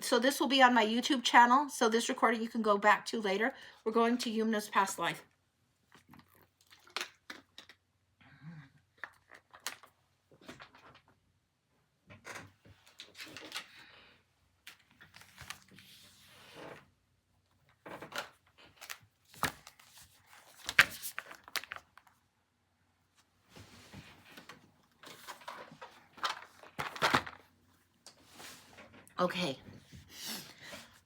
So this will be on my YouTube channel. So this recording you can go back to later. We're going to Yumna's past life. Okay.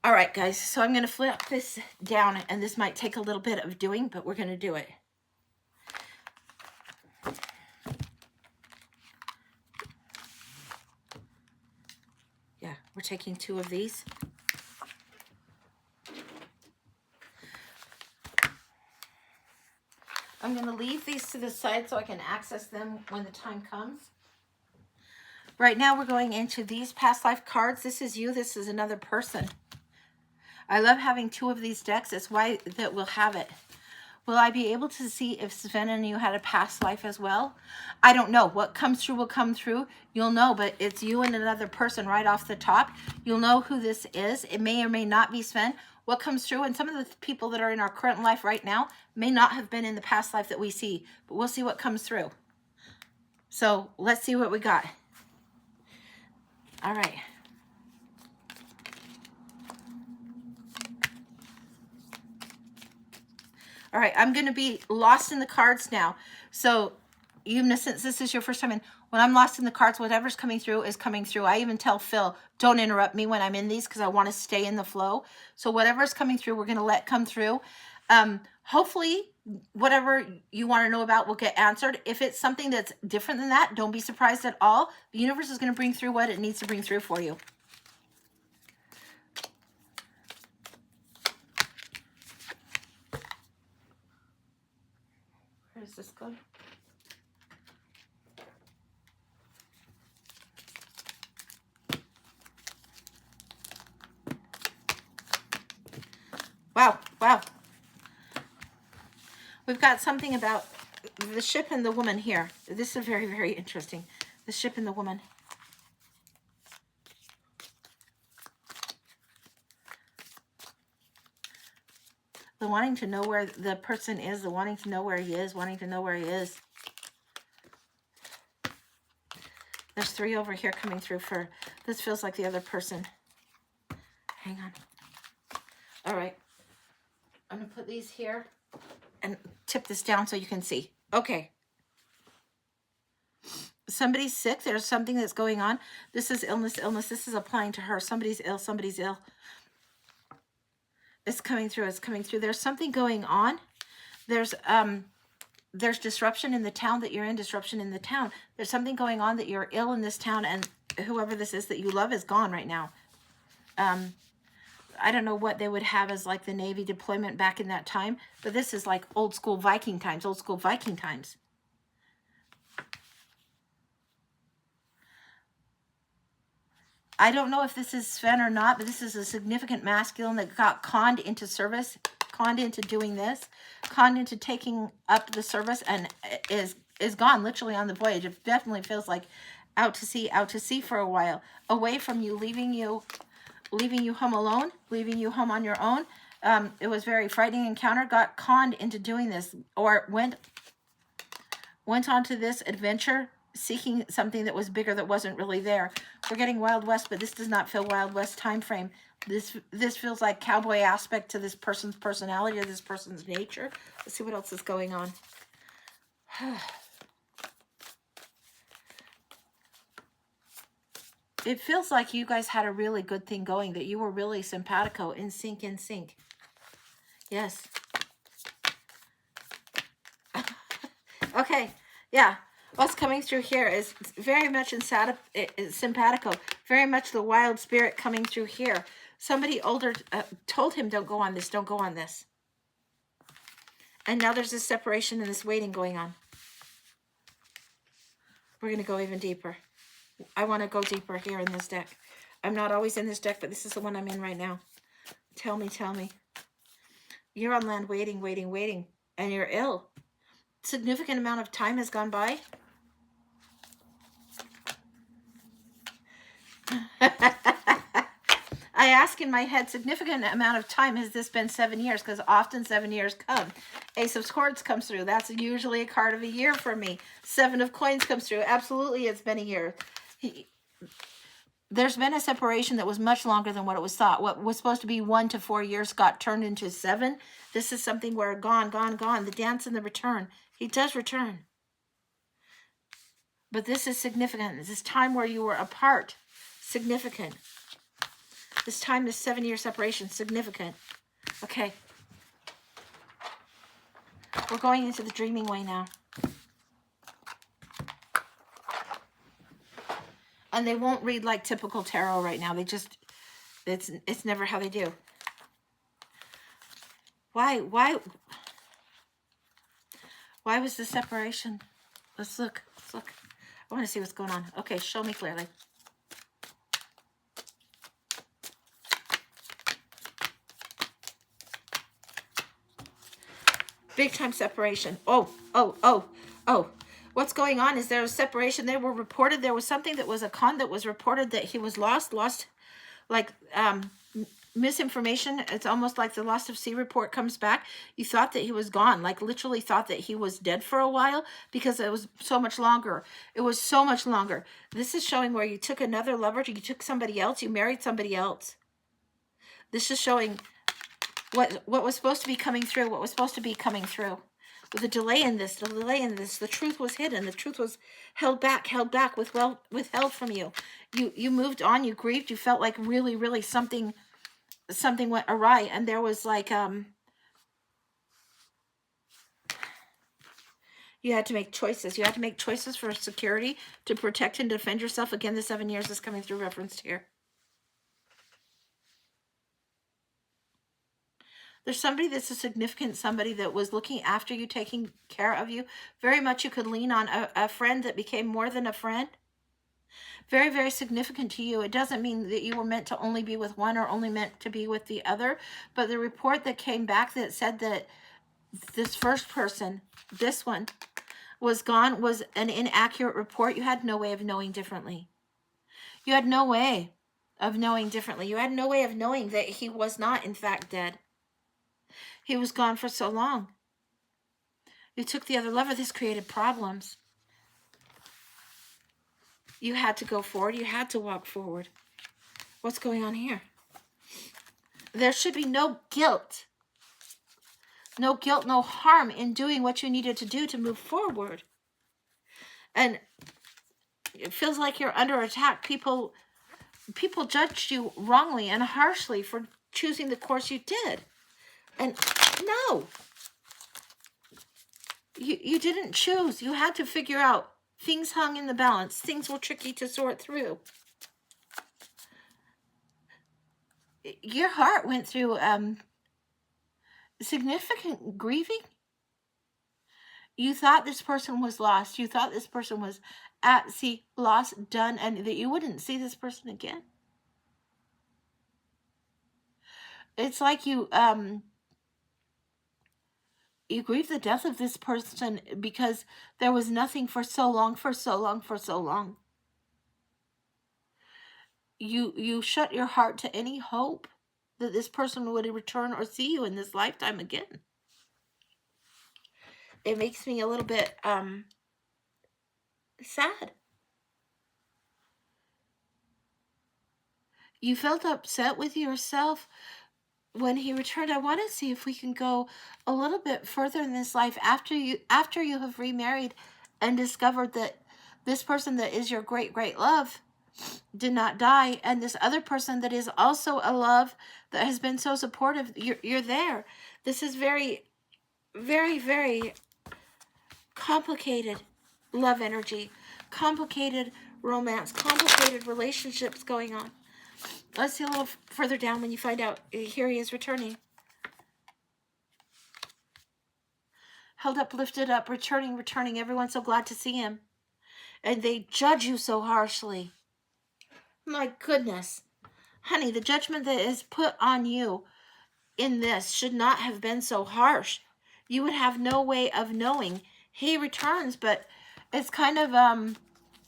All right, guys. So I'm going to flip this down, and this might take a little bit of doing, but we're going to do it. Yeah, we're taking 2 of these. I'm going to leave these to the side so I can access them when the time comes. Right now, we're going into these past life cards. This is you. This is another person. I love having 2 of these decks. It's why that we'll have it. Will I be able to see if Sven and you had a past life as well? I don't know. What comes through will come through. You'll know, but it's you and another person right off the top. You'll know who this is. It may or may not be Sven. What comes through, and some of the people that are in our current life right now may not have been in the past life that we see, but we'll see what comes through. So let's see what we got. All right. All right, I'm going to be lost in the cards now. So, Yumna, since this is your first time in, when I'm lost in the cards, whatever's coming through is coming through. I even tell Phil, don't interrupt me when I'm in these because I want to stay in the flow. So whatever's coming through, we're going to let come through. Hopefully, whatever you want to know about will get answered. If it's something that's different than that, don't be surprised at all. The universe is going to bring through what it needs to bring through for you. Where does this go? Wow, wow. We've got something about the ship and the woman here. This is very, very interesting. The ship and the woman. The wanting to know where the person is, the wanting to know where he is, wanting to know where he is. There's 3 over here coming through for, this feels like the other person. Hang on. All right. I'm going to put these here and tip this down so you can see. Okay. Somebody's sick. There's something that's going on. This is illness. This is applying to her. Somebody's ill. Somebody's ill. It's coming through. It's coming through. There's something going on. There's disruption in the town that you're in, disruption in the town. There's something going on that you're ill in this town, and whoever this is that you love is gone right now. I don't know what they would have as like the Navy deployment back in that time, but this is like old school Viking times, old school Viking times. I don't know if this is Sven or not, but this is a significant masculine that got conned into service, conned into doing this, conned into taking up the service, and is gone literally on the voyage. It definitely feels like out to sea for a while, away from you, leaving you home alone, leaving you home on your own. It was very frightening encounter, got conned into doing this, or went on to this adventure seeking something that was bigger that wasn't really there. We're getting Wild West, but this does not feel Wild West time frame. This feels like cowboy aspect to this person's personality or this person's nature. Let's see what else is going on. It feels like you guys had a really good thing going, that you were really simpatico, in sync. Yes. Okay, yeah. What's coming through here is very much simpatico, very much the wild spirit coming through here. Somebody older told him, don't go on this, don't go on this. And now there's this separation and this waiting going on. We're going to go even deeper. I want to go deeper here in this deck. I'm not always in this deck, but this is the one I'm in right now. Tell me. You're on land waiting, and you're ill. Significant amount of time has gone by. ask in my head, significant amount of time, has this been 7 years? Because often 7 years come. Ace of Swords comes through. That's usually a card of a year for me. 7 of Coins comes through. Absolutely, it's been a year. There's been a separation that was much longer than what it was thought. What was supposed to be 1 to 4 years got turned into 7. This is something where gone. The dance and the return. He does return. But this is significant. This is time where you were apart. Significant. This time, this 7-year separation, significant. Okay. We're going into the dreaming way now. And they won't read like typical tarot right now. They just, it's never how they do. Why was the separation? Let's look. I want to see what's going on. Okay, show me clearly. Big time separation. Oh. What's going on is there was separation. They were reported. There was something that was a con that was reported that he was lost like misinformation. It's almost like the lost of sea report comes back. You thought that he was gone, like literally thought that he was dead for a while because it was so much longer. It was so much longer. This is showing where you took another lover, you took somebody else, you married somebody else. This is showing what was supposed to be coming through, With a delay in this, the truth was hidden. The truth was held back, withheld from you. You moved on, you grieved, you felt like really something went awry. And there was like, you had to make choices. You had to make choices for security, to protect and defend yourself. Again, the 7 years is coming through referenced here. There's somebody that's a significant somebody that was looking after you, taking care of you. Very much you could lean on a friend that became more than a friend. Very significant to you. It doesn't mean that you were meant to only be with one or only meant to be with the other. But the report that came back that said that this first person, this one, was gone was an inaccurate report. You had no way of knowing differently. You had no way of knowing differently. You had no way of knowing that he was not, in fact, dead. He was gone for so long. You took the other lover. This created problems. You had to go forward. You had to walk forward. What's going on here? There should be no guilt. No guilt, no harm in doing what you needed to do to move forward. And it feels like you're under attack. People judged you wrongly and harshly for choosing the course you did. And no, you didn't choose. You had to figure out. Things hung in the balance. Things were tricky to sort through. Your heart went through significant grieving. You thought this person was lost. You thought this person was at sea, lost, done, and that you wouldn't see this person again. It's like you grieve the death of this person because there was nothing for so long. You shut your heart to any hope that this person would return or see you in this lifetime again. It makes me a little bit sad. You felt upset with yourself when he returned. I want to see if we can go a little bit further in this life after you have remarried and discovered that this person that is your great love did not die, and this other person that is also a love that has been so supportive, you're there. This is very complicated love energy, complicated romance, complicated relationships going on. Let's see a little further down when you find out. Here he is returning. Held up, lifted up, returning. Everyone's so glad to see him. And they judge you so harshly. My goodness. Honey, the judgment that is put on you in this should not have been so harsh. You would have no way of knowing. He returns, but it's kind of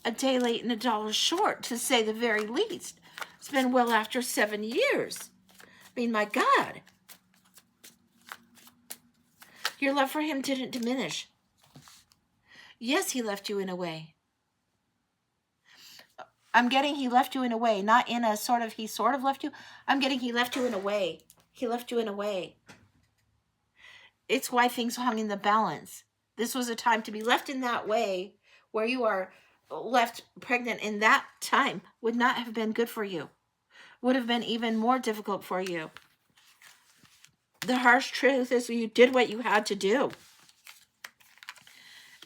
a day late and a dollar short, to say the very least. It's been well after 7 years. I mean, my God. Your love for him didn't diminish. Yes, he left you in a way. I'm getting he left you in a way, not in a sort of he sort of left you. I'm getting he left you in a way. He left you in a way. It's why things hung in the balance. This was a time to be left in that way where you are left pregnant in that time would not have been good for you. Would have been even more difficult for you. The harsh truth is you did what you had to do.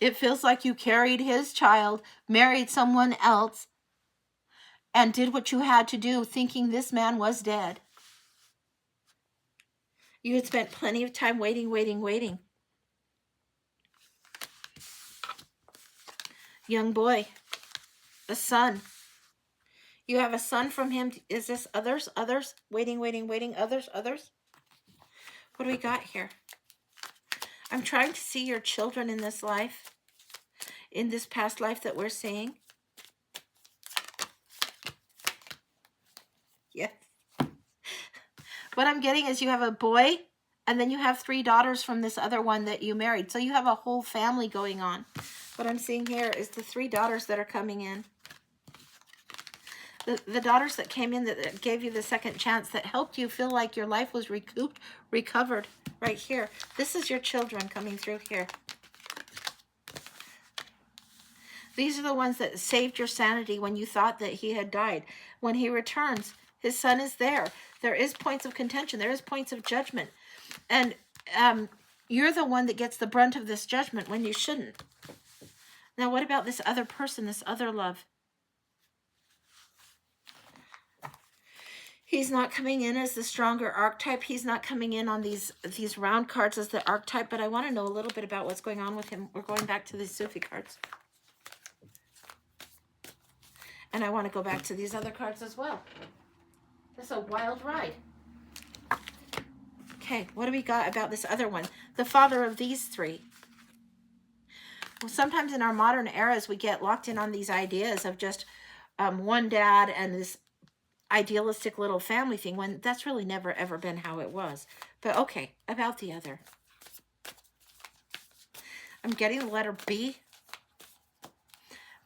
It feels like you carried his child, married someone else, and did what you had to do thinking this man was dead. You had spent plenty of time waiting. Young boy, a son. You have a son from him. Is this others? Waiting, others? What do we got here? I'm trying to see your children in this life, in this past life that we're seeing. Yes. What I'm getting is you have a boy, and then you have 3 daughters from this other one that you married. So you have a whole family going on. What I'm seeing here is the 3 daughters that are coming in. The daughters that came in that gave you the second chance, that helped you feel like your life was recovered right here. This is your children coming through here. These are the ones that saved your sanity when you thought that he had died. When he returns, his son is there. There is points of contention. There is points of judgment. And you're the one that gets the brunt of this judgment when you shouldn't. Now, what about this other person, this other love? He's not coming in as the stronger archetype. He's not coming in on these round cards as the archetype, but I want to know a little bit about what's going on with him. We're going back to these Sufi cards. And I want to go back to these other cards as well. That's a wild ride. Okay, what do we got about this other one? The father of these 3. Well, sometimes in our modern eras, we get locked in on these ideas of just one dad and this idealistic little family thing, when that's really never ever been how it was. But okay, about the other. I'm getting the letter B.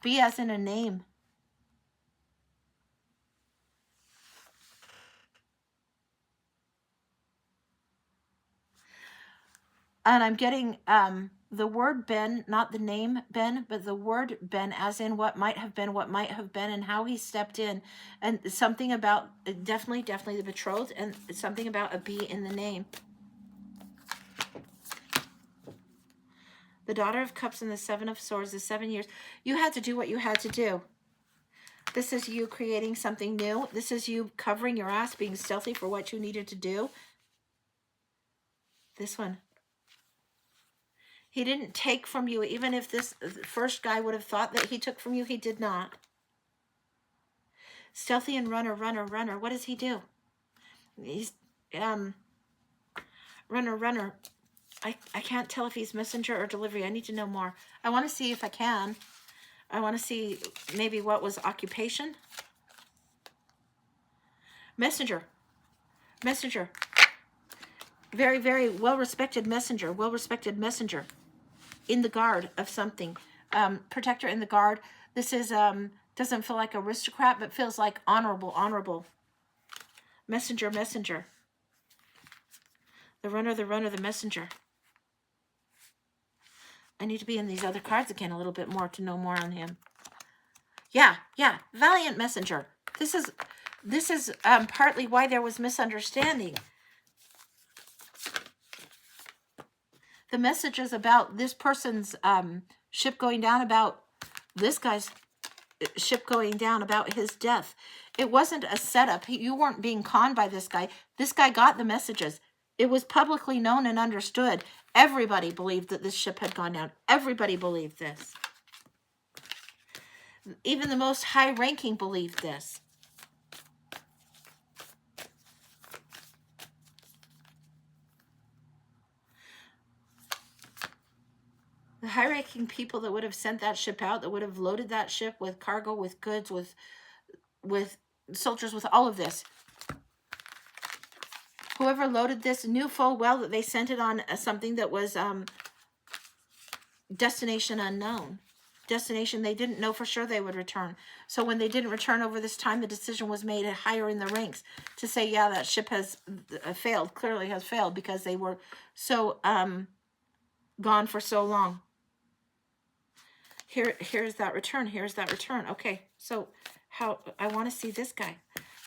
B as in a name. And I'm getting the word Ben, not the name Ben, but the word Ben as in what might have been, and how he stepped in. And something about, definitely the betrothed, and something about a B in the name. The Daughter of Cups and the 7 of Swords, the 7 years. You had to do what you had to do. This is you creating something new. This is you covering your ass, being stealthy for what you needed to do. This one. He didn't take from you, even if this first guy would have thought that he took from you, he did not. Stealthy and runner. What does he do? He's, runner. I can't tell if he's messenger or delivery. I need to know more. I want to see if I can. I want to see maybe what was occupation. Messenger. Very, very well-respected messenger. In the guard of something. Protector in the guard. This is, doesn't feel like aristocrat, but feels like honorable. Messenger. The runner, the messenger. I need to be in these other cards again a little bit more to know more on him. Yeah. Valiant messenger. This is partly why there was misunderstanding. The messages about this person's ship going down, about this guy's ship going down, about his death. It wasn't a setup. You weren't being conned by this guy. This guy got the messages. It was publicly known and understood. Everybody believed that this ship had gone down. Everybody believed this. Even the most high-ranking believed this. The high-ranking people that would have sent that ship out, that would have loaded that ship with cargo, with goods, with soldiers with all of this. Whoever loaded this knew full well that they sent it on something that was destination unknown. Destination they didn't know for sure they would return. So when they didn't return over this time, the decision was made higher in the ranks to say, yeah, that ship has failed, clearly has failed, because they were so gone for so long. Here's that return. Here's that return. Okay, so how I want to see this guy.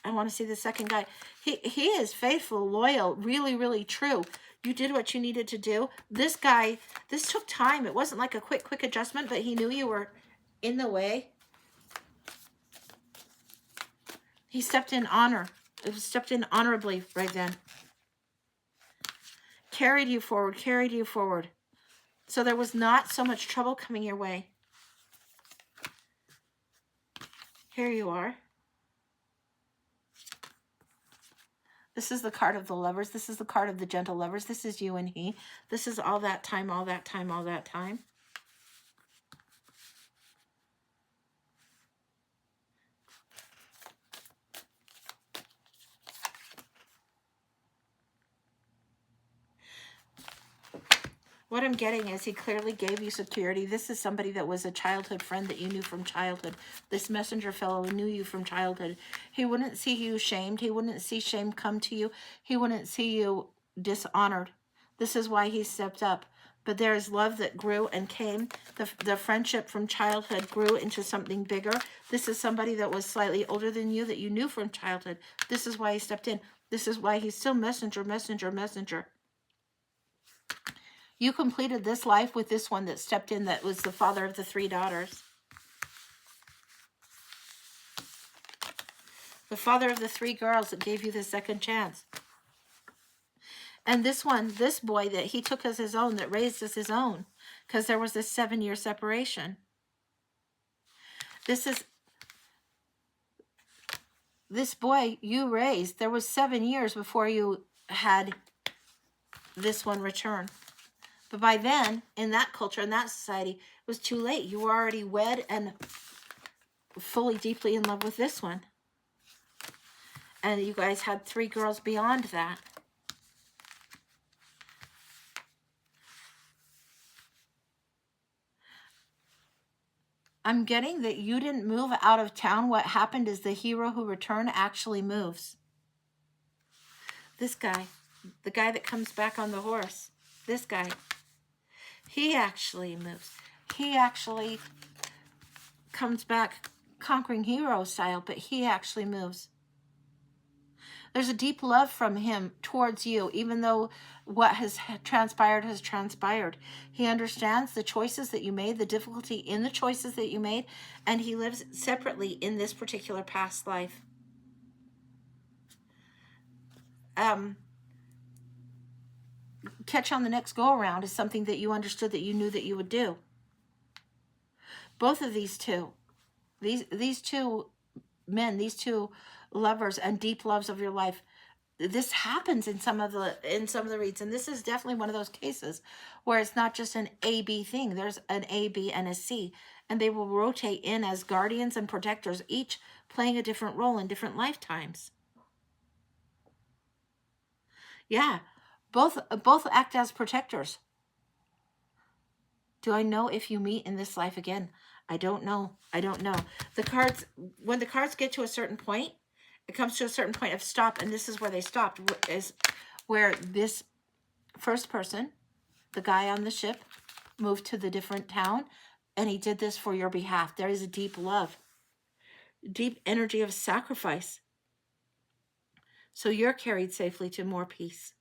I want to see the second guy. He is faithful, loyal, really, really true. You did what you needed to do. This guy, this took time. It wasn't like a quick adjustment, but he knew you were in the way. He stepped in honor. It stepped in honorably right then. Carried you forward, carried you forward. So there was not so much trouble coming your way. Here you are. This is the card of the lovers. This is the card of the gentle lovers. This is you and he. This is all that time, all that time, all that time. What I'm getting is he clearly gave you security. This is somebody that was a childhood friend that you knew from childhood. This messenger fellow knew you from childhood. He wouldn't see you shamed. He wouldn't see shame come to you. He wouldn't see you dishonored. This is why he stepped up. But there is love that grew and came. The friendship from childhood grew into something bigger. This is somebody that was slightly older than you that you knew from childhood. This is why he stepped in. This is why he's still messenger, messenger, messenger. You completed this life with this one that stepped in, that was the father of the 3 daughters. The father of the 3 girls that gave you the second chance. And this one, this boy that he took as his own, that raised as his own, because there was this 7-year separation. This boy you raised, there was 7 years before you had this one return. But by then, in that culture, in that society, it was too late. You were already wed and fully, deeply in love with this one. And you guys had 3 girls beyond that. I'm getting that you didn't move out of town. What happened is the hero who returned actually moves. This guy, the guy that comes back on the horse, this guy, he actually moves. He actually comes back conquering hero style, but he actually moves. There's a deep love from him towards you, even though what has transpired has transpired. He understands the choices that you made, the difficulty in the choices that you made, and he lives separately in this particular past life. Catch on the next go around is something that you understood, that you knew that you would do. Both of these two, these 2 men, these 2 lovers and deep loves of your life, this happens in some of the reads, and this is definitely one of those cases where it's not just an A-B thing. There's an A, B, and a C, and they will rotate in as guardians and protectors, each playing a different role in different lifetimes. Yeah, both act as protectors. Do I know if you meet in this life again? I don't know. I don't know. The cards, when the cards get to a certain point, it comes to a certain point of stop, and this is where they stopped, is where this first person, the guy on the ship, moved to the different town, and he did this for your behalf. There is a deep love, deep energy of sacrifice. So you're carried safely to more peace.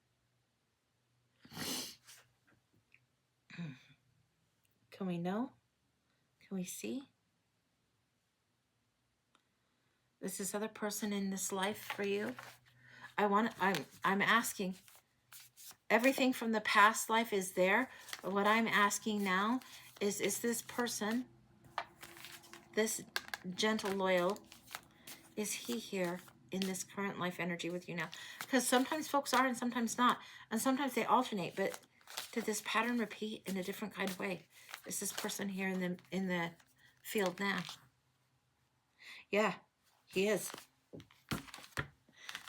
Can we know? Can we see? Is this other person in this life for you? I'm asking. Everything from the past life is there. But what I'm asking now is this person, this gentle, loyal, is he here in this current life energy with you now? Because sometimes folks are and sometimes not. And sometimes they alternate. But did this pattern repeat in a different kind of way? Is this person here in the field now? Yeah, he is.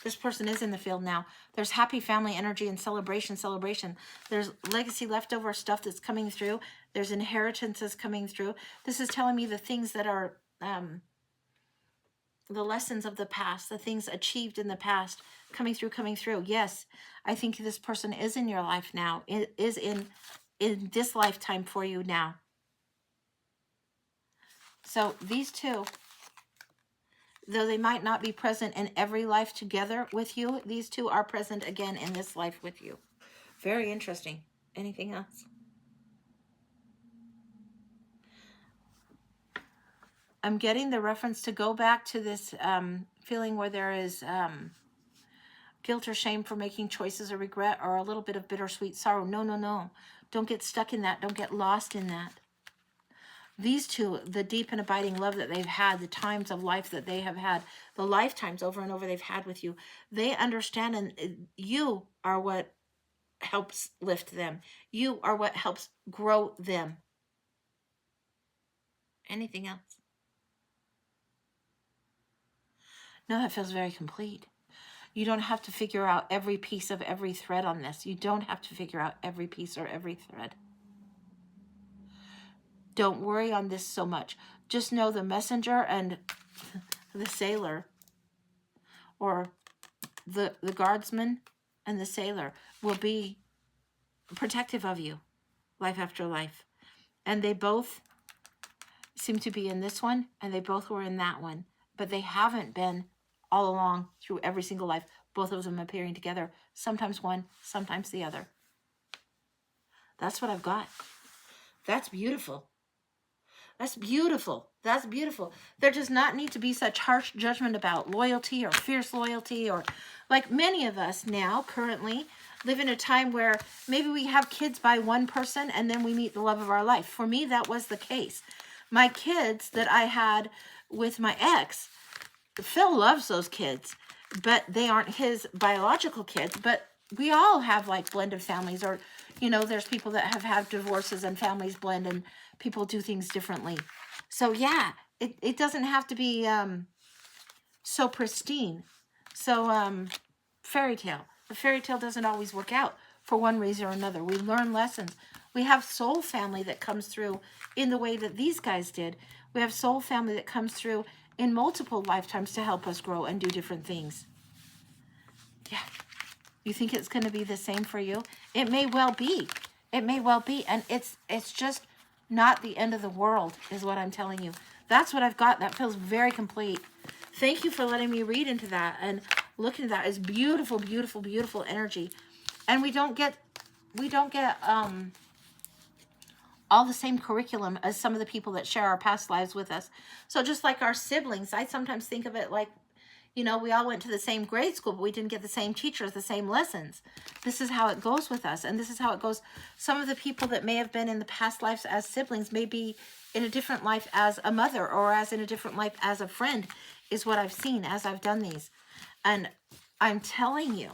This person is in the field now. There's happy family energy and celebration. There's legacy leftover stuff that's coming through. There's inheritances coming through. This is telling me the things that are the lessons of the past, the things achieved in the past coming through. Yes, I think this person is in your life now. It is in this lifetime for you now. So these two, though they might not be present in every life together with you, these two are present again in this life with you. Very interesting. Anything else? I'm getting the reference to go back to this feeling where there is guilt or shame for making choices or regret or a little bit of bittersweet sorrow. No. Don't get stuck in that. Don't get lost in that. These two, the deep and abiding love that they've had, the times of life that they have had, the lifetimes over and over they've had with you, they understand, and you are what helps lift them. You are what helps grow them. Anything else? No, that feels very complete. You don't have to figure out every piece of every thread on this. You don't have to figure out every piece or every thread. Don't worry on this so much. Just know the messenger and the sailor, or the guardsman and the sailor, will be protective of you life after life. And they both seem to be in this one, and they both were in that one. But they haven't been all along through every single life. Both of them appearing together. Sometimes one, sometimes the other. That's what I've got. That's beautiful. That's beautiful. That's beautiful. There does not need to be such harsh judgment about loyalty or fierce loyalty, or like many of us now currently live in a time where maybe we have kids by one person and then we meet the love of our life. For me, that was the case. My kids that I had with my ex, Phil loves those kids, but they aren't his biological kids. But we all have like blended families, or, you know, there's people that have had divorces and families blend and people do things differently. So yeah, it doesn't have to be so pristine. So fairy tale. The fairy tale doesn't always work out for one reason or another. We learn lessons. We have soul family that comes through in the way that these guys did. We have soul family that comes through in multiple lifetimes to help us grow and do different things. Yeah. You think it's going to be the same for you? It may well be. It may well be. And it's just not the end of the world is what I'm telling you. That's what I've got. That feels very complete. Thank you for letting me read into that and look into that. It's beautiful, beautiful, beautiful energy. And we don't get all the same curriculum as some of the people that share our past lives with us. So just like our siblings, I sometimes think of it like, you know, we all went to the same grade school, but we didn't get the same teachers, the same lessons. This is how it goes with us. And this is how it goes. Some of the people that may have been in the past lives as siblings may be in a different life as a mother, or as in a different life as a friend, is what I've seen as I've done these. And I'm telling you,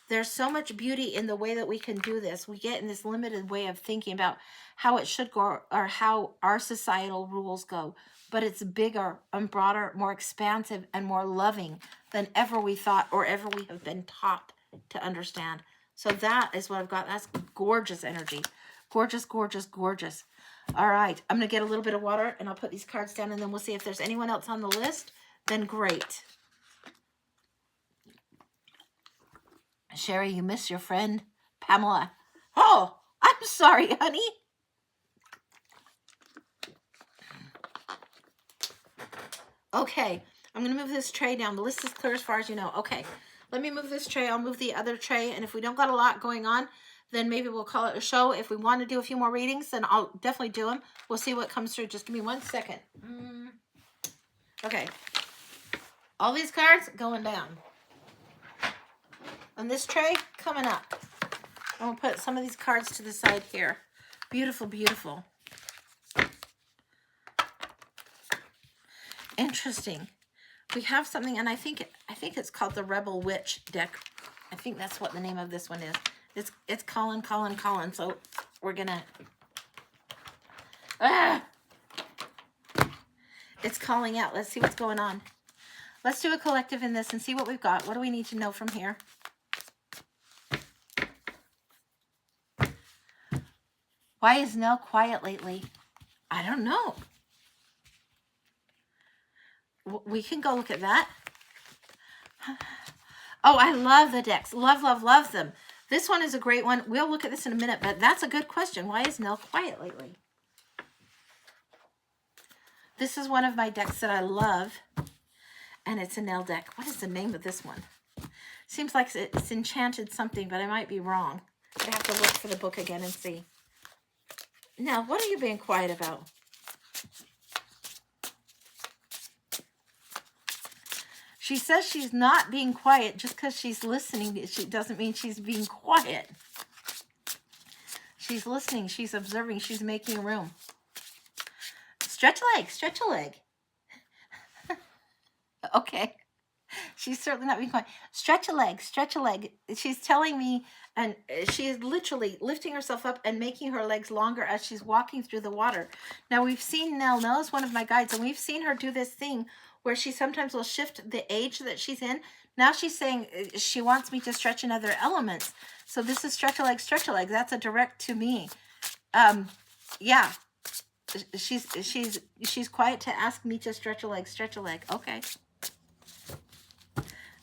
there's so much beauty in the way that we can do this. We get in this limited way of thinking about how it should go, or how our societal rules go. But it's bigger and broader, more expansive and more loving than ever we thought or ever we have been taught to understand. So that is what I've got. That's gorgeous energy. Gorgeous, gorgeous, gorgeous. All right. I'm going to get a little bit of water and I'll put these cards down, and then we'll see if there's anyone else on the list. Then great. Sherry, you miss your friend Pamela. Oh, I'm sorry, honey. Okay, I'm going to move this tray down. The list is clear as far as you know. Okay, let me move this tray. I'll move the other tray. And if we don't got a lot going on, then maybe we'll call it a show. If we want to do a few more readings, then I'll definitely do them. We'll see what comes through. Just give me 1 second. Okay. All these cards going down. And this tray coming up. I'm going to put some of these cards to the side here. Beautiful, beautiful. Interesting. We have something, and I think it's called the Rebel Witch deck. I think that's what the name of this one is. It's calling. So we're gonna. It's calling out. Let's see what's going on. Let's do a collective in this and see what we've got. What do we need to know from here? Why is Nell quiet lately? I don't know. We can go look at that. Oh, I love the decks. Love, love, love them. This one is a great one. We'll look at this in a minute, but that's a good question. Why is Nell quiet lately? This is one of my decks that I love, and it's a Nell deck. What is the name of this one? Seems like it's Enchanted something, but I might be wrong. I have to look for the book again and see. Nell, what are you being quiet about? She says she's not being quiet just because she's listening. She doesn't mean she's being quiet. She's listening. She's observing. She's making room. Stretch a leg. Stretch a leg. Okay. She's certainly not being quiet. Stretch a leg. Stretch a leg. She's telling me, and she is literally lifting herself up and making her legs longer as she's walking through the water. Now, we've seen Nell. Nell is one of my guides, and we've seen her do this thing where she sometimes will shift the age that she's in. Now she's saying she wants me to stretch in other elements. So this is stretch a leg, stretch a leg. That's a direct to me. Yeah. She's quiet to ask me to stretch a leg, stretch a leg. Okay.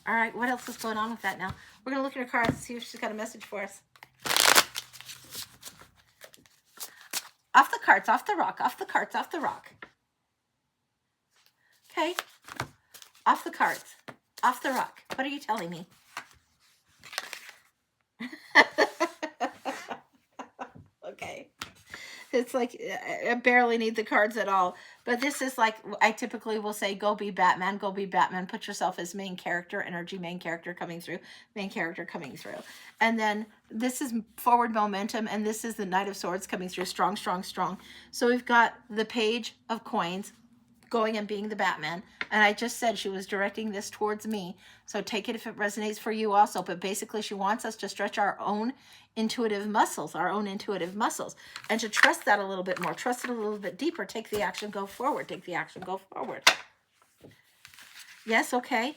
All right, what else is going on with that now? We're going to look at her cards and see if she's got a message for us. Off the cards, off the rock, off the cards, off the rock. Okay. Off the cards, off the rock. What are you telling me? Okay. It's like I barely need the cards at all. But this is like, I typically will say, go be Batman, go be Batman. Put yourself as main character, energy, main character coming through, main character coming through. And then this is forward momentum, and this is the Knight of Swords coming through, strong, strong, strong. So we've got the Page of Coins going and being the Batman. And I just said she was directing this towards me. So take it if it resonates for you also. But basically she wants us to stretch our own intuitive muscles, and to trust that a little bit more, trust it a little bit deeper. Take the action, go forward. Take the action, go forward. Yes, okay.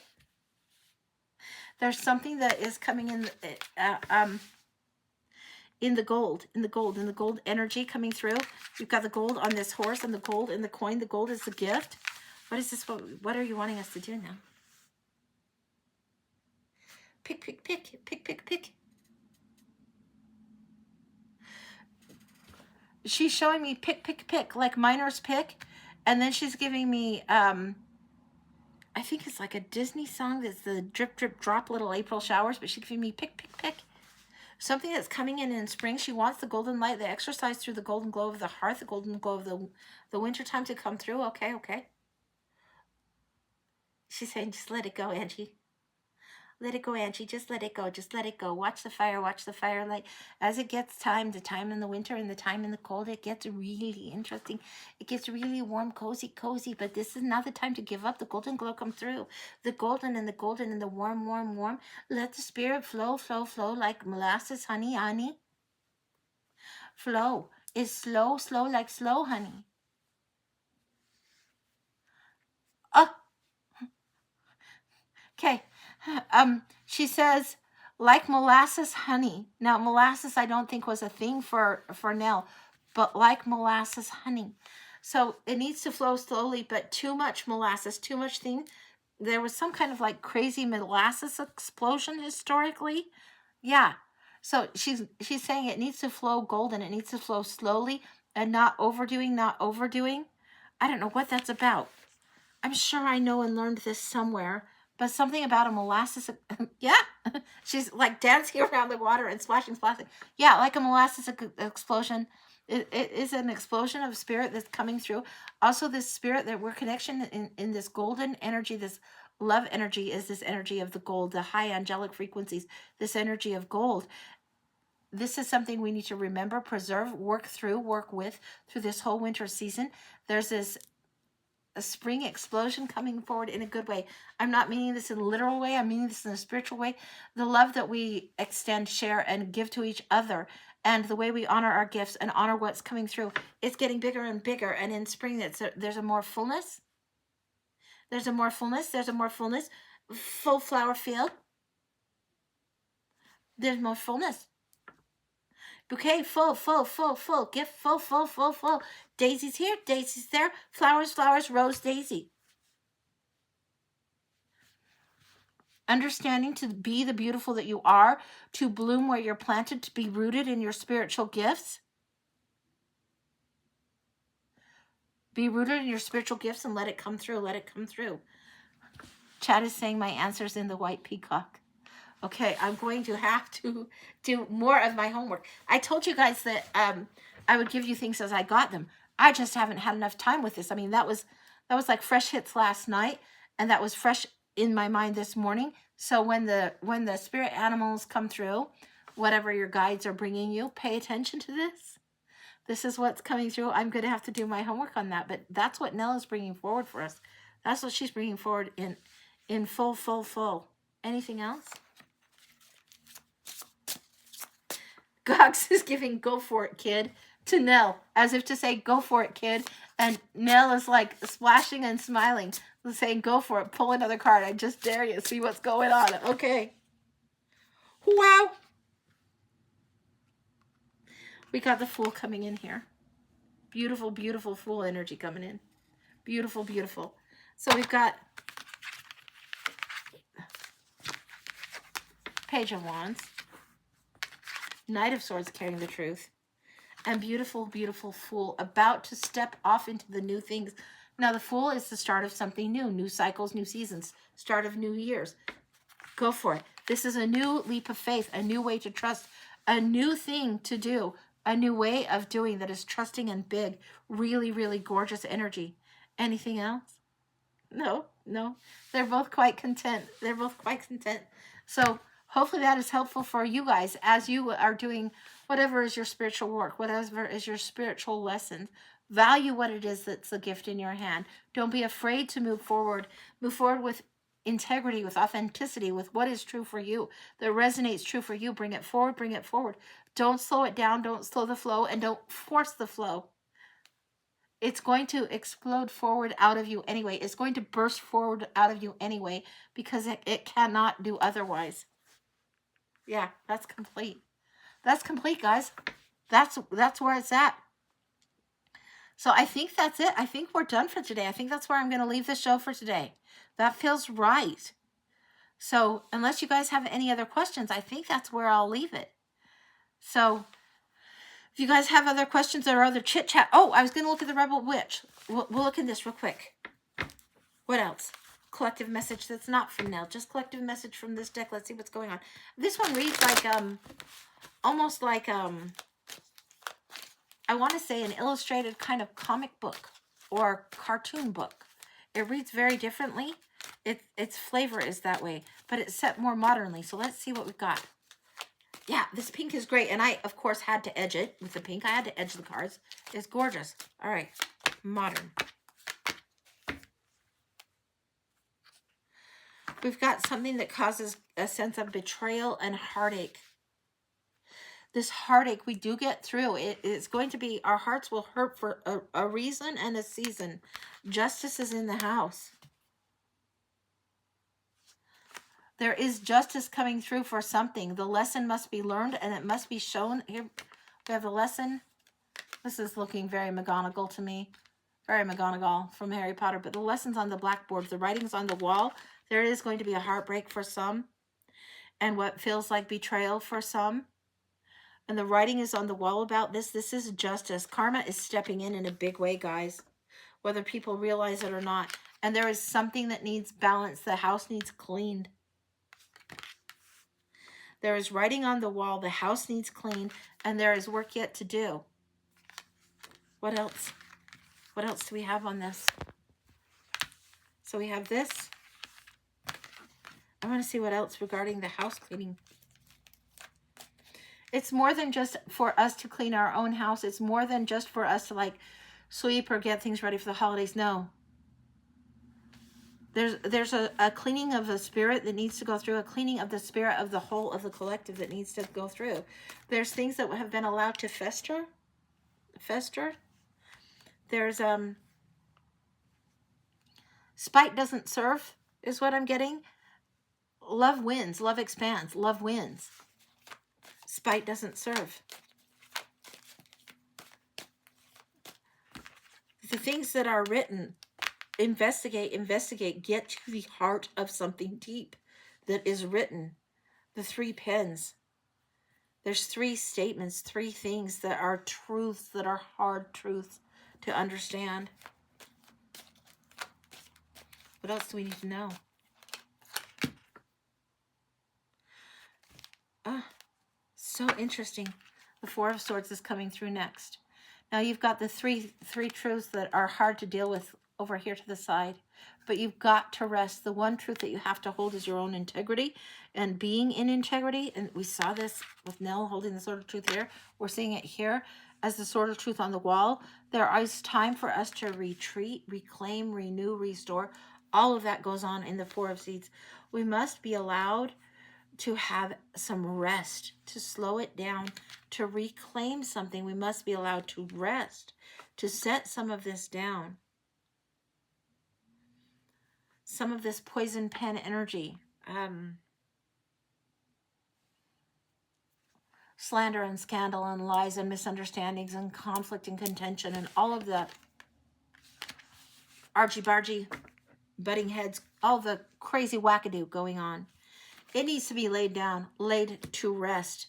There's something that is coming in the gold energy coming through. You've got the gold on this horse and the gold in the coin. The gold is the gift. What is this? What are you wanting us to do now? Pick, pick, pick, pick, pick, pick. She's showing me pick, pick, pick, like Miner's Pick. And then she's giving me, I think it's like a Disney song that's the drip, drip, drop, little April showers. But she's giving me pick, pick, pick. Something that's coming in spring. She wants the golden light, the exercise through the golden glow of the hearth, the golden glow of the winter time to come through. Okay, okay. She's saying, just let it go, Angie. Let it go, Angie. Just let it go. Just let it go. Watch the firelight. As it gets time, the time in the winter and the time in the cold, it gets really interesting. It gets really warm, cozy. But this is not the time to give up. The golden glow come through. The golden and the warm. Let the spirit flow like molasses, honey. Flow is slow like slow, honey. Okay. She says, like molasses honey. Now, molasses I don't think was a thing for Nell, but like molasses honey. So it needs to flow slowly, but too much molasses, too much thing. There was some kind of like crazy molasses explosion historically. Yeah. So she's saying it needs to flow golden. It needs to flow slowly and not overdoing. I don't know what that's about. I'm sure I know and learned this somewhere. But something about a molasses, yeah. She's like dancing around the water and splashing. Yeah, like a molasses explosion. It is an explosion of spirit that's coming through. Also, this spirit that we're connection in this golden energy, this love energy is this energy of the gold, the high angelic frequencies, this energy of gold. This is something we need to remember, preserve, work with through this whole winter season. There's this a spring explosion coming forward in a good way. I'm not meaning this in a literal way. I'm meaning this in a spiritual way. The love that we extend, share, and give to each other, and the way we honor our gifts and honor what's coming through, is getting bigger and bigger. And in spring, there's a more fullness. There's a more fullness. There's a more fullness. Full flower field. There's more fullness. Bouquet full, full, full, full. Gift full, full, full, full. Daisies here, daisies there. Flowers, flowers, rose, daisy. Understanding to be the beautiful that you are, to bloom where you're planted, to be rooted in your spiritual gifts. Be rooted in your spiritual gifts and let it come through. Let it come through. Chad is saying my answer's in the white peacock. Okay, I'm going to have to do more of my homework. I told you guys that I would give you things as I got them. I just haven't had enough time with this. I mean, that was like fresh hits last night, and that was fresh in my mind this morning. So when the spirit animals come through, whatever your guides are bringing you, pay attention to this. This is what's coming through. I'm going to have to do my homework on that, but that's what Nell is bringing forward for us. That's what she's bringing forward in full, full, full. Anything else? Gox is giving "go for it, kid" to Nell, as if to say, "Go for it, kid." And Nell is like splashing and smiling, saying, "Go for it, pull another card. I just dare you. See what's going on." Okay. Wow. We got the Fool coming in here. Beautiful, beautiful Fool energy coming in. Beautiful, beautiful. So we've got Page of Wands. Knight of Swords carrying the truth. And beautiful, beautiful Fool about to step off into the new things. Now, the Fool is the start of something new. New cycles, new seasons. Start of new years. Go for it. This is a new leap of faith. A new way to trust. A new thing to do. A new way of doing that is trusting and big. Really, really gorgeous energy. Anything else? No, no. They're both quite content. They're both quite content. So hopefully that is helpful for you guys as you are doing whatever is your spiritual work, whatever is your spiritual lesson. Value what it is that's the gift in your hand. Don't be afraid to move forward. Move forward with integrity, with authenticity, with what is true for you, that resonates true for you. Bring it forward, bring it forward. Don't slow it down, don't slow the flow, and don't force the flow. It's going to explode forward out of you anyway. It's going to burst forward out of you anyway, because it cannot do otherwise. Yeah, that's complete. That's complete, guys. That's where it's at. So I think that's it. I think we're done for today. I think that's where I'm going to leave the show for today. That feels right. So unless you guys have any other questions, I think that's where I'll leave it. So if you guys have other questions or other chit chat. Oh, I was going to look at the Rebel Witch. We'll look at this real quick. What else? Collective message that's not from Nell. Just collective message from this deck. Let's see what's going on. This one reads like, almost like, I want to say an illustrated kind of comic book or cartoon book. It reads very differently. Its flavor is that way, but it's set more modernly. So let's see what we've got. Yeah, this pink is great. And I, of course, had to edge it with the pink. I had to edge the cards. It's gorgeous. All right. Modern. We've got something that causes a sense of betrayal and heartache. This heartache we do get through. It's going to be, our hearts will hurt for a reason and a season. Justice is in the house. There is justice coming through for something. The lesson must be learned and it must be shown. Here we have the lesson. This is looking very McGonagall to me. Very McGonagall from Harry Potter. But the lesson's on the blackboard. The writing's on the wall. There is going to be a heartbreak for some. And what feels like betrayal for some. And the writing is on the wall about this. This is justice. Karma is stepping in a big way, guys. Whether people realize it or not. And there is something that needs balance. The house needs cleaned. There is writing on the wall. The house needs cleaned. And there is work yet to do. What else? What else do we have on this? So we have this. I want to see what else regarding the house cleaning. It's more than just for us to clean our own house. It's more than just for us to like sweep or get things ready for the holidays. No. There's a cleaning of the spirit that needs to go through, a cleaning of the spirit of the whole of the collective that needs to go through. There's things that have been allowed to fester. There's Spite doesn't serve is what I'm getting. Love wins. Love expands. Love wins. Spite doesn't serve. The things that are written, investigate, get to the heart of something deep that is written. The 3 pens. There's 3 statements, 3 things that are truths, that are hard truths to understand. What else do we need to know? So interesting. The 4 of Swords is coming through next. Now you've got the three truths that are hard to deal with over here to the side, but you've got to rest. The one truth that you have to hold is your own integrity and being in integrity. And we saw this with Nell holding the Sword of Truth here. We're seeing it here as the Sword of Truth on the wall. There is time for us to retreat, reclaim, renew, restore. All of that goes on in the 4 of Seeds. We must be allowed to have some rest, to slow it down, to reclaim something. We must be allowed to rest, to set some of this down. Some of this poison pen energy, slander and scandal and lies and misunderstandings and conflict and contention and all of the argy-bargy, butting heads, all the crazy wackadoo going on. It needs to be laid down, laid to rest.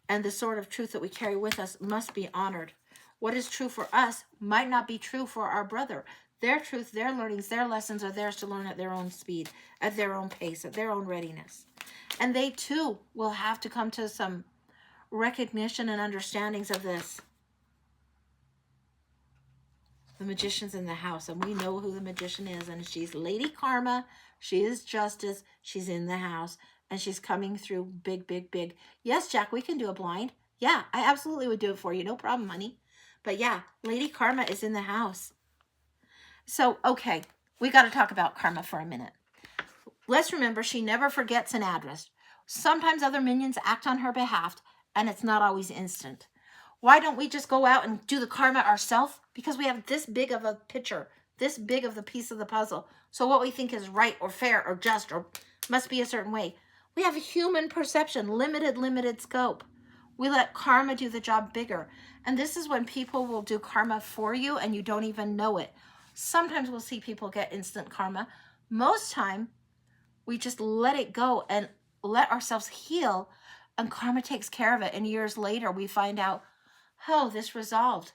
And the Sword of Truth that we carry with us must be honored. What is true for us might not be true for our brother. Their truth, their learnings, their lessons are theirs to learn at their own speed, at their own pace, at their own readiness. And they too will have to come to some recognition and understandings of this. The Magician's in the house, and we know who the Magician is, and she's Lady Karma. She is Justice. She's in the house, and she's coming through big, big, big. Yes, Jack, we can do a blind. Yeah, I absolutely would do it for you. No problem, honey. But yeah, Lady Karma is in the house. So, okay, we got to talk about Karma for a minute. Let's remember, she never forgets an address. Sometimes other minions act on her behalf, and it's not always instant. Why don't we just go out and do the karma ourselves? Because we have this big of a picture, this big of the piece of the puzzle. So what we think is right or fair or just or must be a certain way. We have human perception, limited scope. We let karma do the job bigger. And this is when people will do karma for you and you don't even know it. Sometimes we'll see people get instant karma. Most time, we just let it go and let ourselves heal, and karma takes care of it. And years later, we find out, oh, this resolved.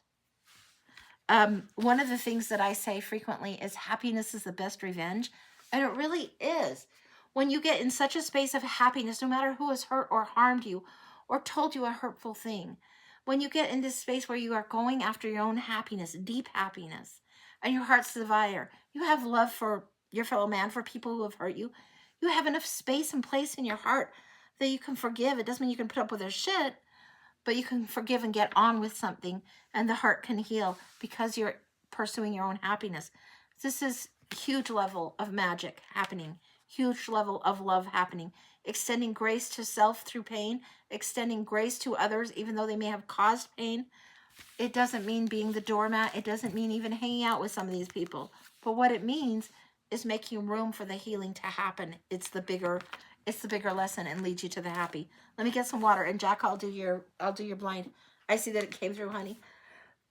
One of the things that I say frequently is happiness is the best revenge. And it really is. When you get in such a space of happiness, no matter who has hurt or harmed you or told you a hurtful thing, when you get in this space where you are going after your own happiness, deep happiness, and your heart's desire, you have love for your fellow man, for people who have hurt you, you have enough space and place in your heart that you can forgive. It doesn't mean you can put up with their shit, but you can forgive and get on with something, and the heart can heal because you're pursuing your own happiness. This is huge level of magic happening, huge level of love happening, extending grace to self through pain, extending grace to others even though they may have caused pain. It doesn't mean being the doormat. It doesn't mean even hanging out with some of these people. But what it means is making room for the healing to happen. It's the bigger lesson and leads you to the happy. Let me get some water, and Jack, I'll do your blind. I see that it came through, honey.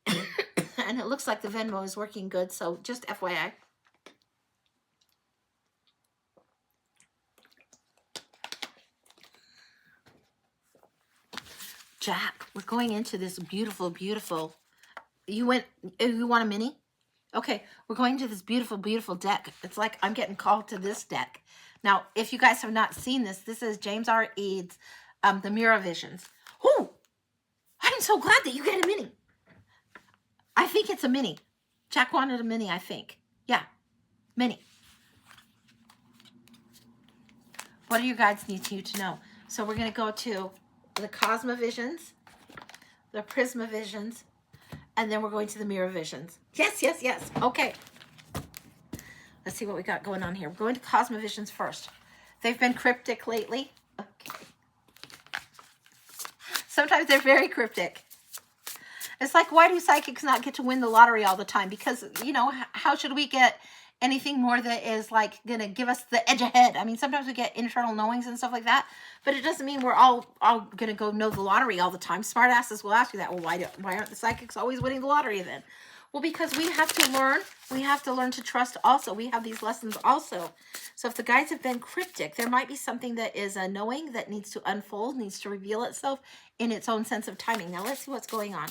And it looks like the Venmo is working good, so just FYI. Jack, we're going into this beautiful, beautiful. You want a mini? Okay, we're going to this beautiful, beautiful deck. It's like I'm getting called to this deck. Now, if you guys have not seen this, this is James R. Eads, The Mirror Visions. Oh, I'm so glad that you get a mini. I think it's a mini. Jack wanted a mini, I think. Yeah, mini. What do you guys need you to know? So we're going to go to the Cosmovisions, the Prismavisions, and then we're going to the Mirror Visions. Yes, yes, yes. Okay. Let's see what we got going on here. We're going to Cosmovisions first. They've been cryptic lately. Okay. Sometimes they're very cryptic. It's like, why do psychics not get to win the lottery all the time? Because, you know, how should we get anything more that is like going to give us the edge ahead. I mean, sometimes we get internal knowings and stuff like that, but it doesn't mean we're all going to go know the lottery all the time. Smart asses will ask you that. Well, why aren't the psychics always winning the lottery then? Well, because we have to learn. We have to learn to trust also. We have these lessons also. So if the guides have been cryptic, there might be something that is a knowing that needs to unfold, needs to reveal itself in its own sense of timing. Now let's see what's going on.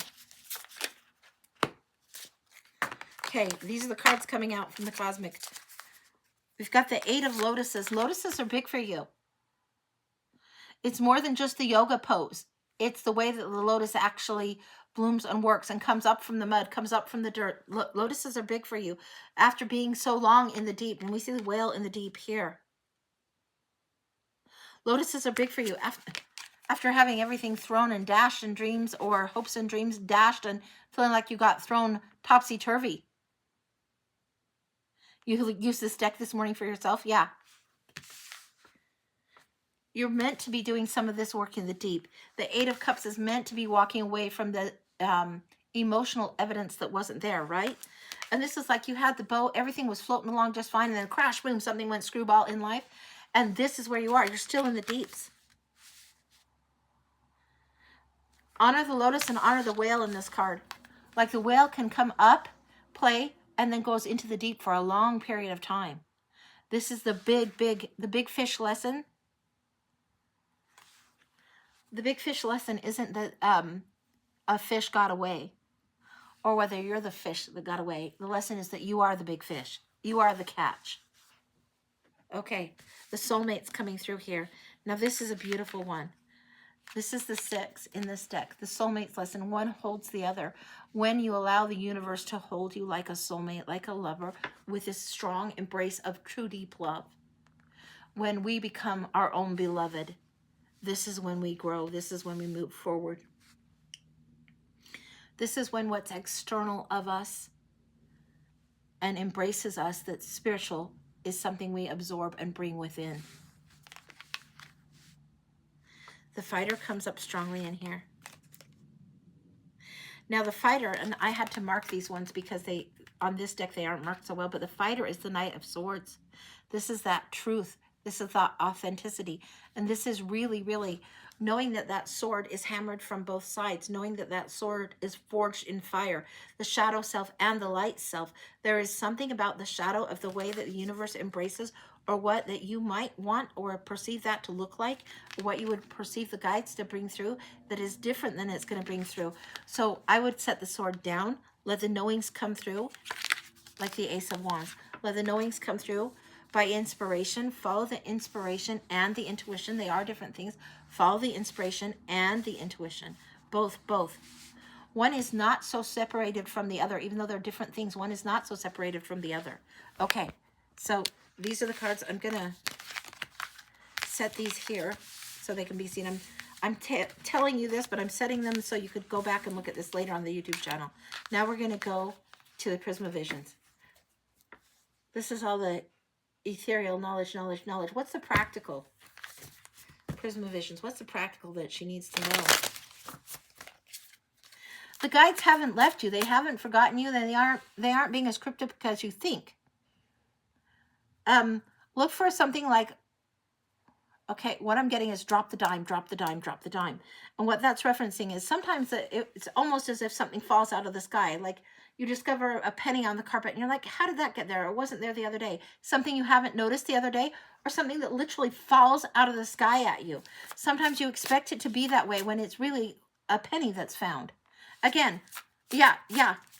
Okay, these are the cards coming out from the cosmic. We've got the 8 of lotuses. Lotuses are big for you. It's more than just the yoga pose. It's the way that the lotus actually blooms and works and comes up from the mud, comes up from the dirt. Lotuses are big for you. After being so long in the deep, and we see the whale in the deep here. Lotuses are big for you. After having everything thrown and dashed in dreams, or hopes and dreams dashed and feeling like you got thrown topsy-turvy. You used this deck this morning for yourself? Yeah. You're meant to be doing some of this work in the deep. The 8 of Cups is meant to be walking away from the emotional evidence that wasn't there, right? And this is like you had the boat, everything was floating along just fine, and then crash, boom, something went screwball in life. And this is where you are. You're still in the deeps. Honor the lotus and honor the whale in this card. Like the whale can come up, play, and then goes into the deep for a long period of time. This is the big fish lesson. The big fish lesson isn't that a fish got away, or whether you're the fish that got away. The lesson is that you are the big fish. You are the catch. Okay, the soulmate's coming through here. Now this is a beautiful one. This is the 6 in this deck. The soulmate's lesson. One holds the other. When you allow the universe to hold you like a soulmate, like a lover, with this strong embrace of true deep love. When we become our own beloved, this is when we grow. This is when we move forward. This is when what's external of us and embraces us that's spiritual is something we absorb and bring within. The fighter comes up strongly in here. Now the fighter, and I had to mark these ones because on this deck they aren't marked so well, but the fighter is the Knight of Swords. This is that truth. This is that authenticity. And this is really, really knowing that that sword is hammered from both sides, knowing that that sword is forged in fire, the shadow self and the light self. There is something about the shadow of the way that the universe embraces, or what that you might want or perceive that to look like, or what you would perceive the guides to bring through that is different than it's going to bring through. So I would set the sword down, let the knowings come through, like the Ace of Wands. Let the knowings come through by inspiration. Follow the inspiration and the intuition. They are different things. Follow the inspiration and the intuition. Both. One is not so separated from the other, even though they're different things. One is not so separated from the other. Okay, so these are the cards. I'm going to set these here so they can be seen. I'm telling you this, but I'm setting them so you could go back and look at this later on the YouTube channel. Now we're going to go to the Prismavisions. This is all the ethereal knowledge. What's the practical? Prismavisions. What's the practical that she needs to know? The guides haven't left you. They haven't forgotten you. They aren't being as cryptic as you think. Look for something like, okay, what I'm getting is drop the dime, drop the dime, drop the dime. And what that's referencing is sometimes it's almost as if something falls out of the sky. Like you discover a penny on the carpet and you're like, how did that get there? It wasn't there the other day. Something you haven't noticed the other day, or something that literally falls out of the sky at you. Sometimes you expect it to be that way when it's really a penny that's found. Again, yeah,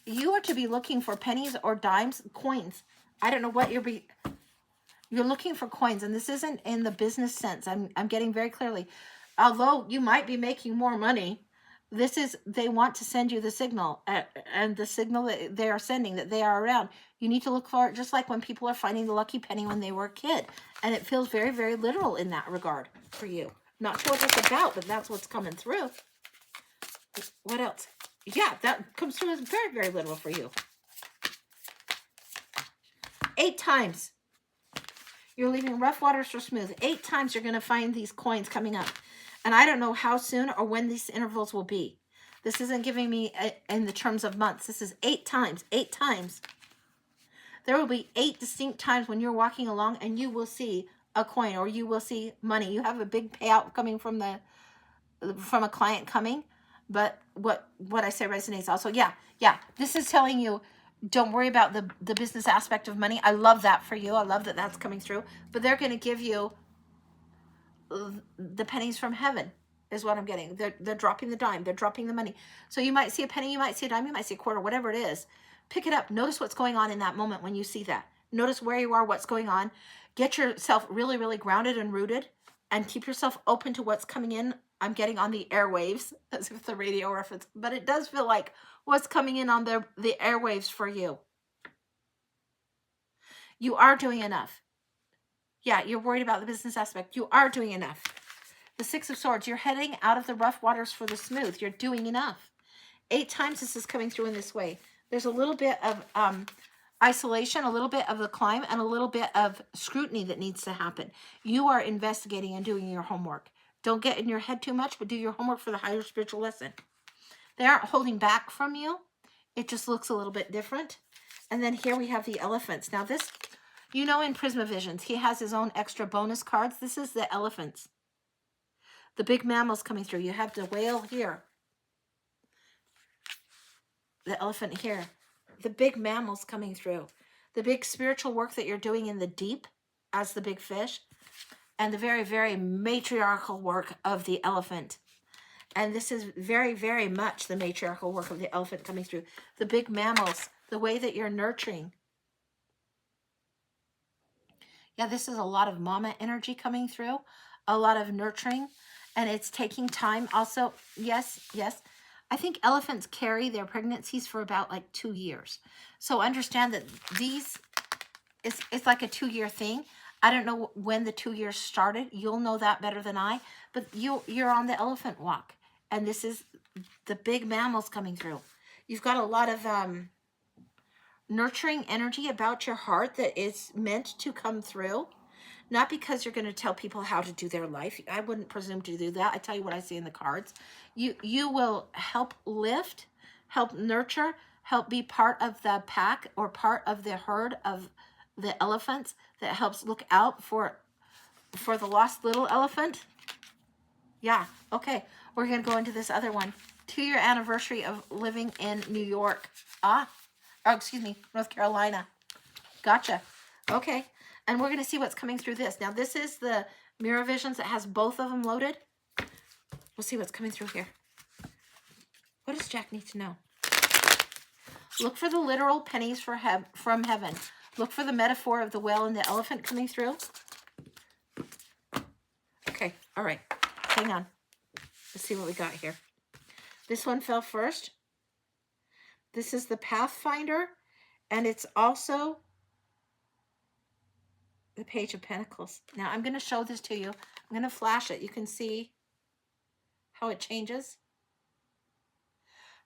you are to be looking for pennies or dimes, coins. I don't know what you're looking for coins, and this isn't in the business sense. I'm getting very clearly. Although you might be making more money, they want to send you the signal, and the signal that they are sending, that they are around. You need to look for it, just like when people are finding the lucky penny when they were a kid. And it feels very, very literal in that regard for you. Not sure what that's about, but that's what's coming through. What else? Yeah, that comes through as very, very literal for you. 8 times. You're leaving rough waters for smooth. 8 times you're going to find these coins coming up. And I don't know how soon or when these intervals will be. This isn't giving me in the terms of months. This is 8 times. 8 times. There will be 8 distinct times when you're walking along and you will see a coin or you will see money. You have a big payout coming from a client coming, but what I say resonates also. Yeah, this is telling you, don't worry about the business aspect of money. I love that for you. I love that that's coming through, but they're going to give you the pennies from heaven is what I'm getting. They're dropping the dime. They're dropping the money. So you might see a penny, you might see a dime, you might see a quarter, whatever it is. Pick it up. Notice what's going on in that moment when you see that. Notice where you are, what's going on. Get yourself really, really grounded and rooted, and keep yourself open to what's coming in. I'm getting on the airwaves, as if the radio reference, but it does feel like what's coming in on the airwaves for you. You are doing enough. Yeah, you're worried about the business aspect. You are doing enough. The 6 of Swords, you're heading out of the rough waters for the smooth. You're doing enough. 8 times this is coming through in this way. There's a little bit of isolation, a little bit of the climb, and a little bit of scrutiny that needs to happen. You are investigating and doing your homework. Don't get in your head too much, but do your homework for the higher spiritual lesson. They aren't holding back from you. It just looks a little bit different. And then here we have the elephants. Now this, you know, in Prisma Visions, he has his own extra bonus cards. This is the elephants. The big mammals coming through. You have the whale here. The elephant here. The big mammals coming through. The big spiritual work that you're doing in the deep as the big fish. And the very, very matriarchal work of the elephant. And this is very, very much the matriarchal work of the elephant coming through. The big mammals. The way that you're nurturing. Yeah, this is a lot of mama energy coming through. A lot of nurturing. And it's taking time. Also, yes. I think elephants carry their pregnancies for about like 2 years. So understand that it's like a 2-year thing. I don't know when the 2 years started. You'll know that better than I. But you're on the elephant walk. And this is the big mammals coming through. You've got a lot of nurturing energy about your heart that is meant to come through. Not because you're going to tell people how to do their life. I wouldn't presume to do that. I tell you what I see in the cards. You will help lift, help nurture, help be part of the pack or part of the herd of the elephants that helps look out for the lost little elephant. Yeah, okay. We're going to go into this other one. 2-year anniversary of living in New York. North Carolina. Gotcha. Okay. And we're going to see what's coming through this. Now, this is the Mirror Visions that has both of them loaded. We'll see what's coming through here. What does Jack need to know? Look for the literal pennies from heaven. Look for the metaphor of the whale and the elephant coming through. Okay, all right. Hang on. Let's see what we got here. This one fell first. This is the Pathfinder, and it's also the Page of Pentacles. Now, I'm going to show this to you. I'm going to flash it. You can see how it changes.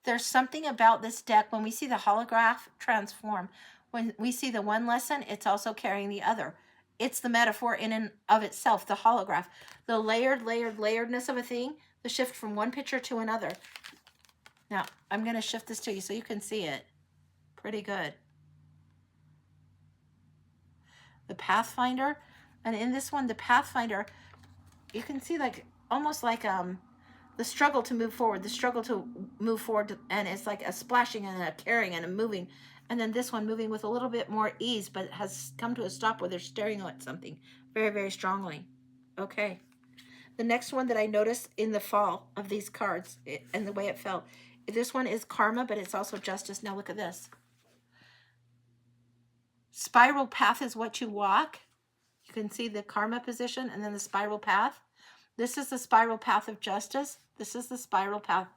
There's something about this deck when we see the holograph transform. When we see the one lesson, it's also carrying the other. It's the metaphor in and of itself, the holograph. The layeredness of a thing, the shift from one picture to another. Now, I'm going to shift this to you so you can see it. Pretty good. The Pathfinder, and in this one, the Pathfinder, you can see like almost like the struggle to move forward, and it's like a splashing and a carrying and a moving, and then this one moving with a little bit more ease, but has come to a stop where they're staring at something very, very strongly. Okay. The next one that I noticed in the fall of these cards and the way it fell, this one is Karma, but it's also Justice. Now look at this. Spiral path is what you walk. You can see the Karma position and then the spiral path. This is the spiral path of Justice. This is the spiral path.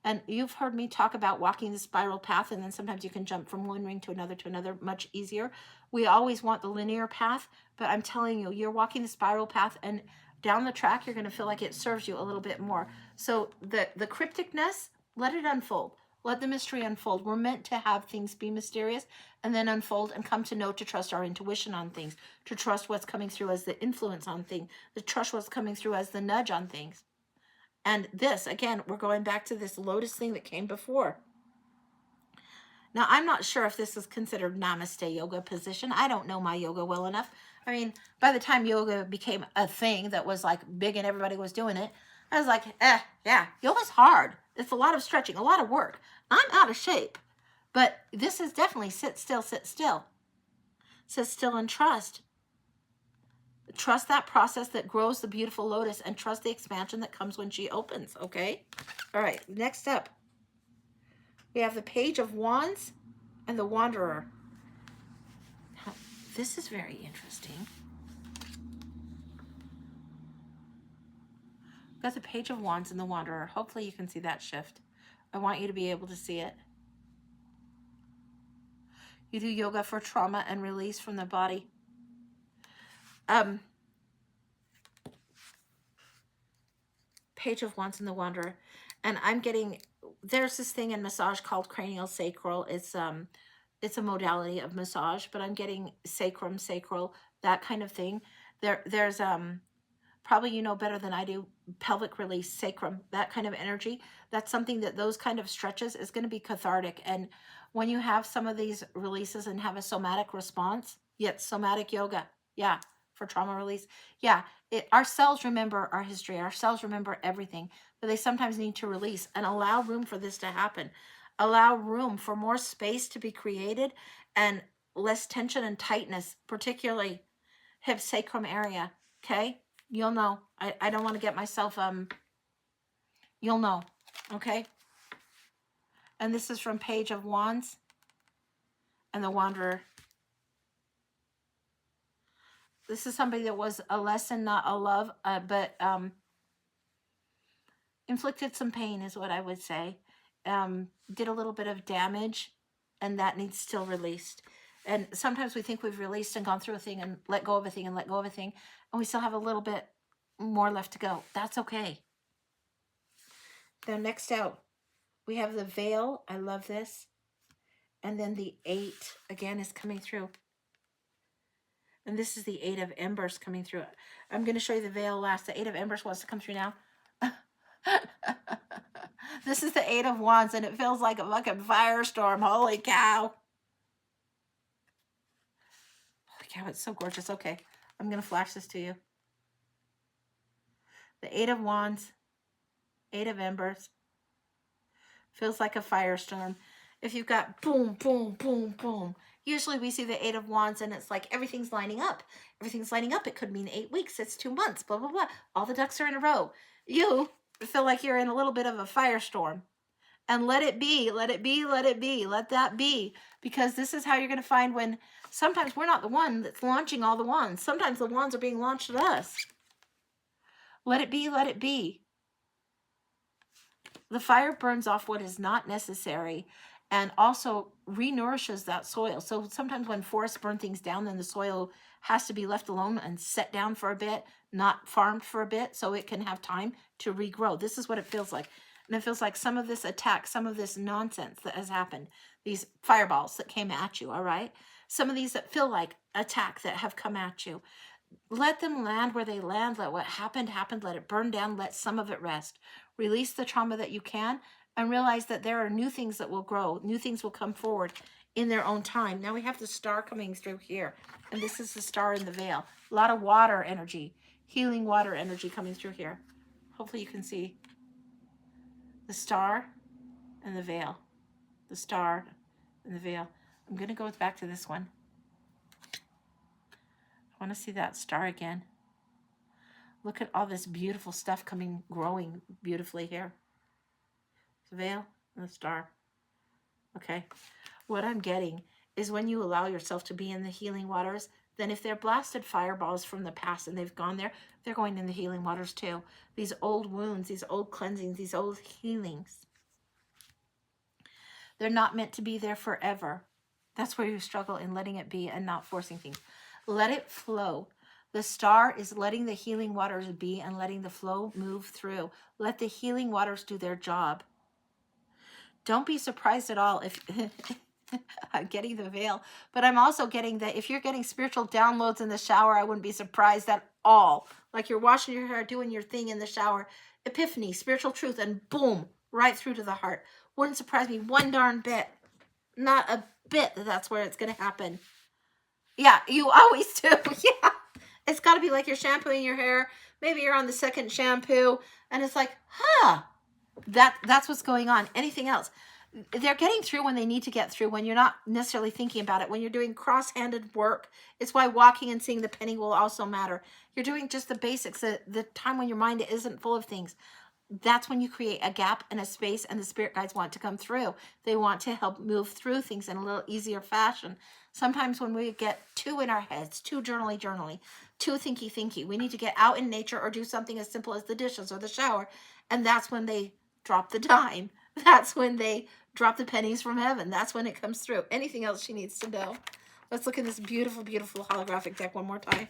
And you've heard me talk about walking the spiral path, and then sometimes you can jump from one ring to another much easier. We always want the linear path, but I'm telling you, you're walking the spiral path, and down the track, you're going to feel like it serves you a little bit more. So the crypticness, let it unfold. Let the mystery unfold. We're meant to have things be mysterious and then unfold and come to know, to trust our intuition on things, to trust what's coming through as the influence on things, to trust what's coming through as the nudge on things. And this, again, we're going back to this Lotus thing that came before. Now, I'm not sure if this is considered namaste yoga position. I don't know my yoga well enough. I mean, by the time yoga became a thing that was like big and everybody was doing it, I was like, yeah, yoga's hard. It's a lot of stretching, a lot of work. I'm out of shape. But this is definitely sit still, sit still. Sit still and trust. Trust that process that grows the beautiful lotus, and trust the expansion that comes when she opens, okay? All right, next up, we have the Page of Wands and the Wanderer. Now, this is very interesting. We've got the Page of Wands and the Wanderer. Hopefully you can see that shift. I want you to be able to see it. You do yoga for trauma and release from the body. Page of Wands and the Wanderer. And I'm getting, there's this thing in massage called cranial sacral. It's a modality of massage, but I'm getting sacrum, sacral, that kind of thing. There's probably, you know better than I do, pelvic release, sacrum, that kind of energy. That's something that those kind of stretches is going to be cathartic. And when you have some of these releases and have a somatic response, yet somatic yoga, yeah, for trauma release, yeah, our cells remember our history, our cells remember everything, but they sometimes need to release and allow room for this to happen. Allow room for more space to be created and less tension and tightness, particularly hip sacrum area, okay? You'll know. I don't want to get myself, you'll know, okay? And this is from Page of Wands and the Wanderer. This is somebody that was a lesson, not a love, but inflicted some pain is what I would say. Did a little bit of damage, and that needs still released. And sometimes we think we've released and gone through a thing and let go of a thing and let go of a thing, and we still have a little bit more left to go. That's okay. Then next out, we have the Veil. I love this. And then the 8 again is coming through. And this is the 8 of Embers coming through. I'm going to show you the Veil last. The 8 of Embers wants to come through now. This is the 8 of Wands, and it feels like a fucking firestorm. Holy cow. Holy cow, it's so gorgeous. Okay, I'm going to flash this to you. The 8 of Wands, 8 of Embers. Feels like a firestorm. If you've got boom, boom, boom, boom. Usually we see the 8 of Wands and it's like everything's lining up. Everything's lining up. It could mean 8 weeks. It's 2 months, blah, blah, blah. All the ducks are in a row. You feel like you're in a little bit of a firestorm. And let it be, let it be, let it be. Let that be. Because this is how you're going to find when sometimes we're not the one that's launching all the wands. Sometimes the wands are being launched at us. Let it be, let it be. The fire burns off what is not necessary and also renourishes that soil. So sometimes when forests burn things down, then the soil has to be left alone and set down for a bit, not farmed for a bit, so it can have time to regrow. This is what it feels like. And it feels like some of this attack, some of this nonsense that has happened, these fireballs that came at you, all right? Some of these that feel like attack that have come at you. Let them land where they land. Let what happened, happen. Let it burn down. Let some of it rest. Release the trauma that you can and realize that there are new things that will grow. New things will come forward in their own time. Now we have the star coming through here. And this is the star in the veil. A lot of water energy, healing water energy coming through here. Hopefully you can see the star and the veil. The star and the veil. I'm going to go back to this one. I want to see that star again. Look at all this beautiful stuff growing beautifully here. The veil and the star. Okay. What I'm getting is when you allow yourself to be in the healing waters, then if they're blasted fireballs from the past and they've gone there, they're going in the healing waters too. These old wounds, these old cleansings, these old healings. They're not meant to be there forever. That's where you struggle in letting it be and not forcing things. Let it flow. The star is letting the healing waters be and letting the flow move through. Let the healing waters do their job. Don't be surprised at all if I'm getting the veil, but I'm also getting that if you're getting spiritual downloads in the shower, I wouldn't be surprised at all. Like you're washing your hair, doing your thing in the shower, epiphany, spiritual truth, and boom, right through to the heart. Wouldn't surprise me one darn bit. Not a bit that that's where it's going to happen. Yeah, you always do. Yeah. It's got to be like you're shampooing your hair. Maybe you're on the second shampoo and it's like, huh, that's what's going on. Anything else? They're getting through when they need to get through, when you're not necessarily thinking about it, when you're doing cross-handed work. It's why walking and seeing the penny will also matter. You're doing just the basics, the time when your mind isn't full of things. That's when you create a gap and a space, and the spirit guides want to come through. They want to help move through things in a little easier fashion. Sometimes when we get too in our heads, too journaly, too thinky, we need to get out in nature or do something as simple as the dishes or the shower. And that's when they drop the dime. That's when they drop the pennies from heaven. That's when it comes through. Anything else she needs to know? Let's look at this beautiful, beautiful holographic deck one more time.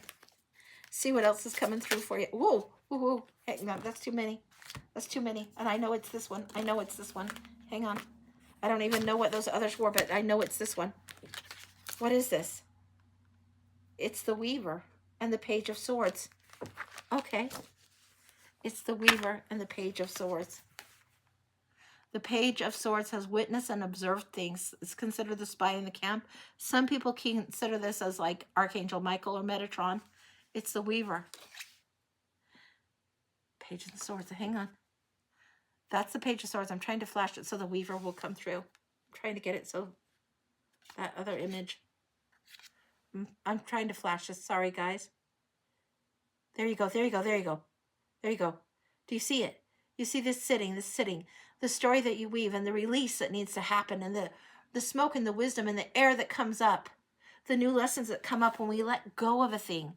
See what else is coming through for you. Whoa, whoa, hang on, that's too many. That's too many. And I know it's this one. I know it's this one. Hang on. I don't even know what those others were, but I know it's this one. What is this? It's the Weaver and the Page of Swords. Okay. It's the Weaver and the Page of Swords. The Page of Swords has witnessed and observed things. It's considered the spy in the camp. Some people consider this as like Archangel Michael or Metatron. It's the Weaver. Page of Swords. Hang on. That's the Page of Swords. I'm trying to flash it so the Weaver will come through. I'm trying to get it so that other image. I'm trying to flash this. Sorry, guys. There you go. There you go. There you go. There you go. Do you see it? You see this sitting, the story that you weave and the release that needs to happen, and the smoke and the wisdom and the air that comes up, the new lessons that come up when we let go of a thing.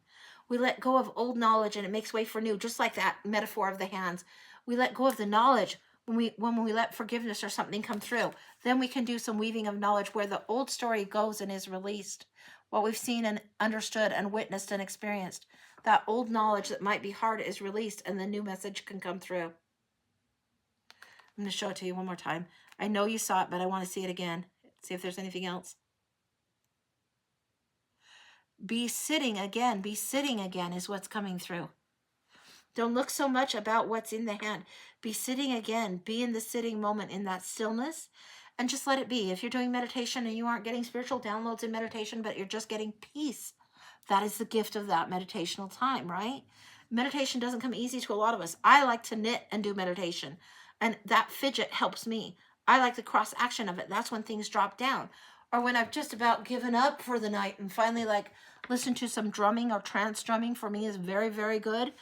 We let go of old knowledge and it makes way for new, just like that metaphor of the hands. We let go of the knowledge when we let forgiveness or something come through. Then we can do some weaving of knowledge where the old story goes and is released. What we've seen and understood and witnessed and experienced, that old knowledge that might be hard is released and the new message can come through. I'm going to show it to you one more time. I know you saw it, but I want to see it again. See if there's anything else. Be sitting again is what's coming through. Don't look so much about what's in the hand. Be sitting again. Be in the sitting moment, in that stillness, and just let it be. If you're doing meditation and you aren't getting spiritual downloads in meditation, but you're just getting peace, that is the gift of that meditational time, right? Meditation doesn't come easy to a lot of us. I like to knit and do meditation, and that fidget helps me. I like the cross action of it. That's when things drop down. Or when I've just about given up for the night and finally like listen to some drumming or trance drumming for me is very, very good.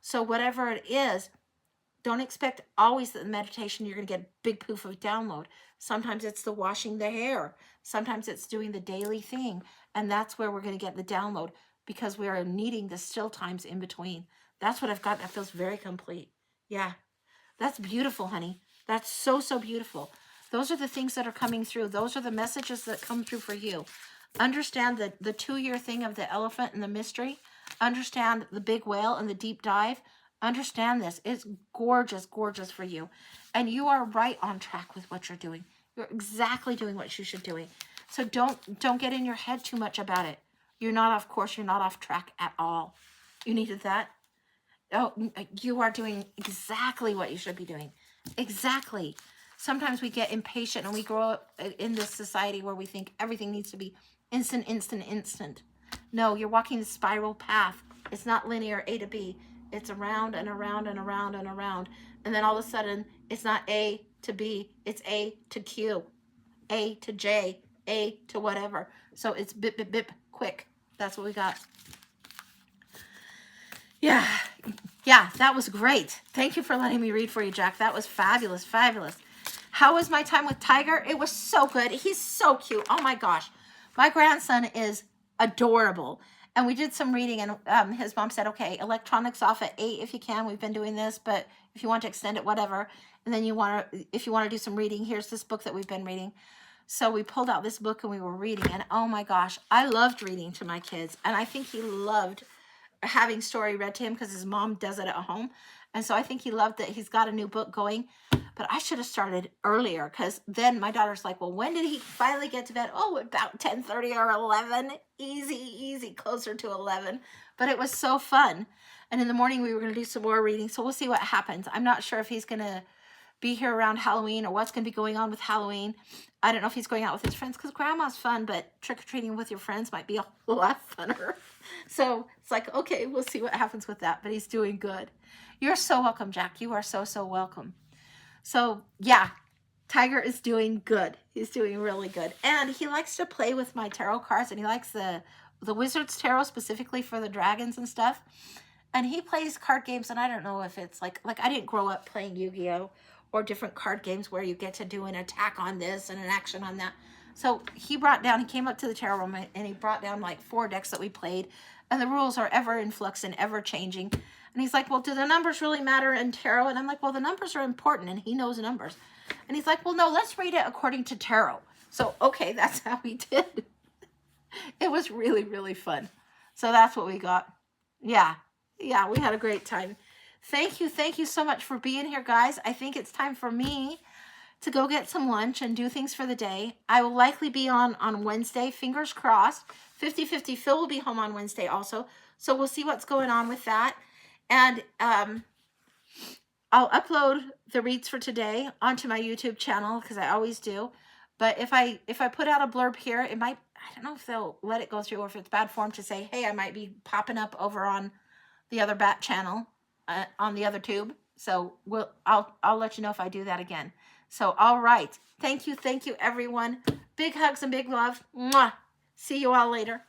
So whatever it is, don't expect always that in meditation you're going to get big poof of download. Sometimes it's the washing the hair. Sometimes it's doing the daily thing. And that's where we're going to get the download, because we are needing the still times in between. That's what I've got. That feels very complete. Yeah. That's beautiful, honey. That's so, so beautiful. Those are the things that are coming through. Those are the messages that come through for you. Understand the 2-year thing of the elephant and the mystery. Understand the big whale and the deep dive. Understand this. It's gorgeous, gorgeous for you. And you are right on track with what you're doing. You're exactly doing what you should be doing. So don't get in your head too much about it. You're not off course. You're not off track at all. You needed that? Oh, you are doing exactly what you should be doing. Exactly. Sometimes we get impatient and we grow up in this society where we think everything needs to be instant, instant, instant. No, you're walking the spiral path. It's not linear A to B. It's around and around and around and around. And then all of a sudden, it's not A to B. It's A to Q, A to J, A to whatever. So it's bip, bip, bip, quick. That's what we got. Yeah, that was great. Thank you for letting me read for you, Jack. That was fabulous, fabulous. How was my time with Tiger? It was so good. He's so cute. Oh my gosh. My grandson is adorable. And we did some reading, and his mom said, okay, electronics off at 8 if you can. We've been doing this, but if you want to extend it, whatever. And then if you want to do some reading, here's this book that we've been reading. So we pulled out this book and we were reading, and oh my gosh, I loved reading to my kids. And I think he loved having story read to him because his mom does it at home. And so I think he loved that he's got a new book going. But I should have started earlier, because then my daughter's like, well, when did he finally get to bed? Oh, about 10:30 or 11. Easy, closer to 11. But it was so fun. And in the morning we were going to do some more reading. So we'll see what happens. I'm not sure if he's going to be here around Halloween or what's going to be going on with Halloween. I don't know if he's going out with his friends because grandma's fun, but trick-or-treating with your friends might be a whole lot funner. So it's like, okay, we'll see what happens with that, but he's doing good. You're so welcome, Jack. You are so, so welcome. So yeah, Tiger is doing good. He's doing really good. And he likes to play with my tarot cards, and he likes the Wizard's Tarot specifically for the dragons and stuff. And he plays card games, and I don't know if it's like I didn't grow up playing Yu-Gi-Oh! Or different card games where you get to do an attack on this and an action on that. So he came up to the tarot room and he brought down like 4 decks that we played, and the rules are ever in flux and ever changing. And he's like, well, do the numbers really matter in tarot? And I'm like, well, the numbers are important, and he knows numbers. And he's like, well, no, let's read it according to tarot. So, okay, that's how we did. It was really, really fun. So that's what we got. Yeah, we had a great time. Thank you so much for being here, guys. I think it's time for me to go get some lunch and do things for the day. I will likely be on Wednesday, fingers crossed. 50-50, Phil will be home on Wednesday also. So we'll see what's going on with that. And I'll upload the reads for today onto my YouTube channel because I always do. But if I put out a blurb here, it might, I don't know if they'll let it go through or if it's bad form to say, hey, I might be popping up over on the other bat channel. On the other tube. So I'll let you know if I do that again. So, all right. Thank you, everyone. Big hugs and big love. Mwah. See you all later.